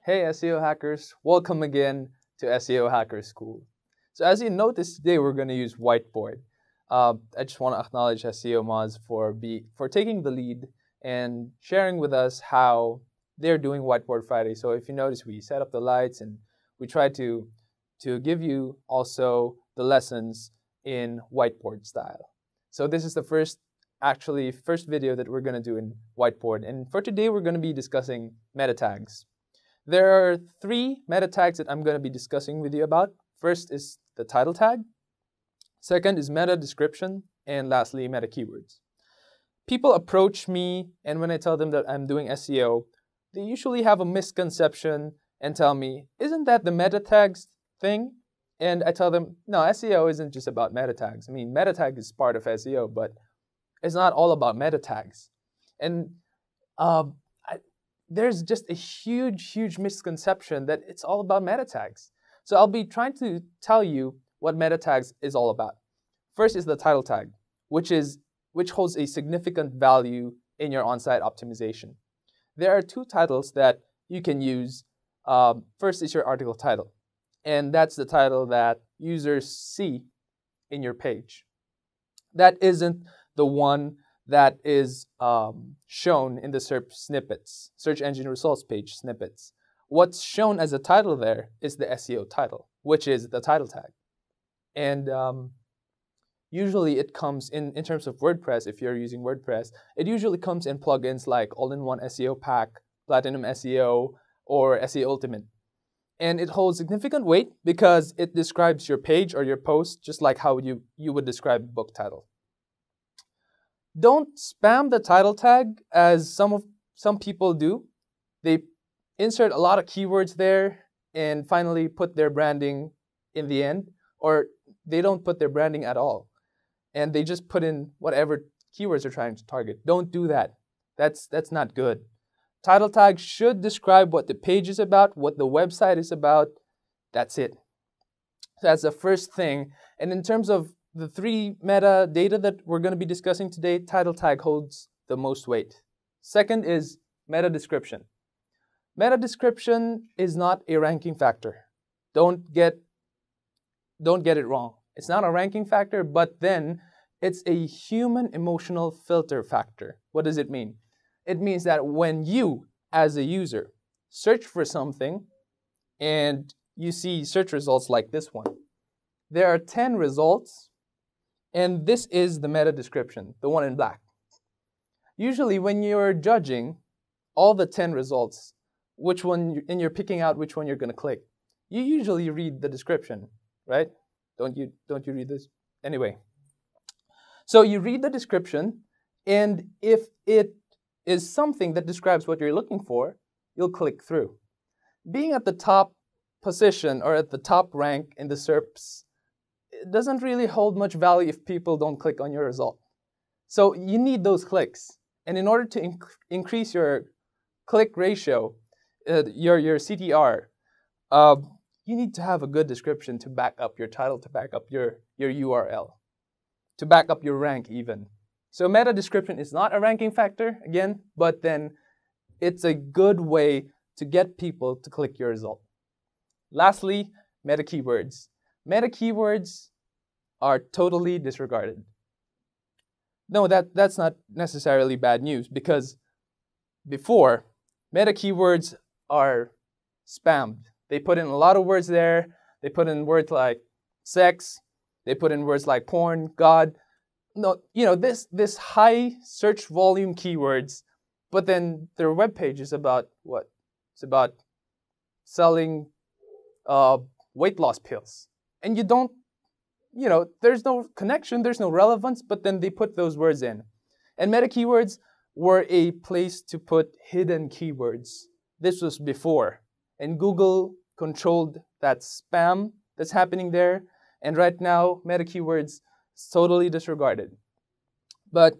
Hey SEO hackers, welcome again to SEO Hacker School. So as you notice, today we're going to use whiteboard. I just want to acknowledge SEO Moz for taking the lead and sharing with us how they're doing Whiteboard Friday. So if you notice, we set up the lights and we try to give you also the lessons in whiteboard style. So this is the first video that we're going to do in whiteboard. And for today, we're going to be discussing meta tags. There are 3 meta tags that I'm going to be discussing with you about. First is the title tag. Second is meta description. And lastly, meta keywords. People approach me, and when I tell them that I'm doing SEO, they usually have a misconception and tell me, isn't that the meta tags thing? And I tell them, no, SEO isn't just about meta tags. I mean, meta tag is part of SEO, but it's not all about meta tags. And there's just a huge misconception that it's all about meta tags. So I'll be trying to tell you what meta tags is all about. First is the title tag, which holds a significant value in your on-site optimization. There are 2 titles that you can use. First is your article title, and that's the title that users see in your page. That isn't the one that is shown in the SERP snippets, search engine results page snippets. What's shown as a title there is the SEO title, which is the title tag. And usually it comes in terms of WordPress, if you're using WordPress, it usually comes in plugins like All-in-One SEO Pack, Platinum SEO, or SEO Ultimate. And it holds significant weight because it describes your page or your post just like how you would describe a book title. Don't spam the title tag as some people do. They insert a lot of keywords there and finally put their branding in the end, or they don't put their branding at all. And they just put in whatever keywords they're trying to target. Don't do that. That's not good. Title tag should describe what the page is about, what the website is about. That's it. So that's the first thing. And in terms of the 3 meta data that we're going to be discussing today, title tag holds the most weight. Second is meta description. Meta description is not a ranking factor. Don't get it wrong. It's not a ranking factor, but then it's a human emotional filter factor. What does it mean? It means that when you, as a user, search for something and you see search results like this one, there are 10 results. And this is the meta description, the one in black. Usually when you're judging all the 10 results, and you're picking out which one you're going to click, you usually read the description, right? Don't you read this? Anyway, so you read the description, and if it is something that describes what you're looking for, you'll click through. Being at the top position or at the top rank in the SERPs, it doesn't really hold much value if people don't click on your result. So you need those clicks. And in order to increase your click ratio, your CTR, you need to have a good description to back up your title, to back up your URL, to back up your rank even. So meta description is not a ranking factor, again, but then it's a good way to get people to click your result. Lastly, meta keywords. Meta keywords are totally disregarded. No, that's not necessarily bad news, because before, meta keywords are spammed. They put in a lot of words there. They put in words like sex. They put in words like porn, God. No, this high search volume keywords, but then their webpage is about what? It's about selling weight loss pills. And you don't, there's no connection, there's no relevance, but then they put those words in. And meta keywords were a place to put hidden keywords. This was before. And Google controlled that spam that's happening there. And right now, meta keywords is totally disregarded. But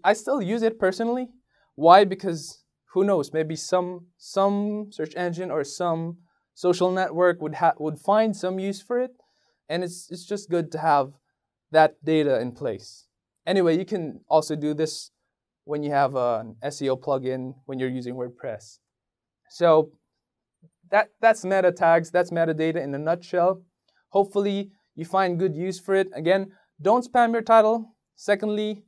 I still use it personally. Why? Because who knows, maybe some search engine or some social network would find some use for it, and it's just good to have that data in place. Anyway, you can also do this when you have an SEO plugin when you're using WordPress. So that's meta tags, that's metadata in a nutshell. Hopefully you find good use for it. Again, don't spam your title. Secondly,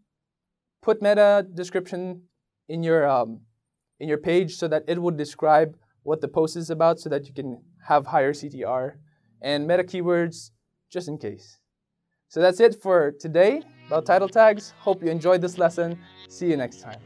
put meta description in your page so that it would describe what the post is about so that you can have higher CTR, and meta keywords just in case. So that's it for today about title tags. Hope you enjoyed this lesson. See you next time.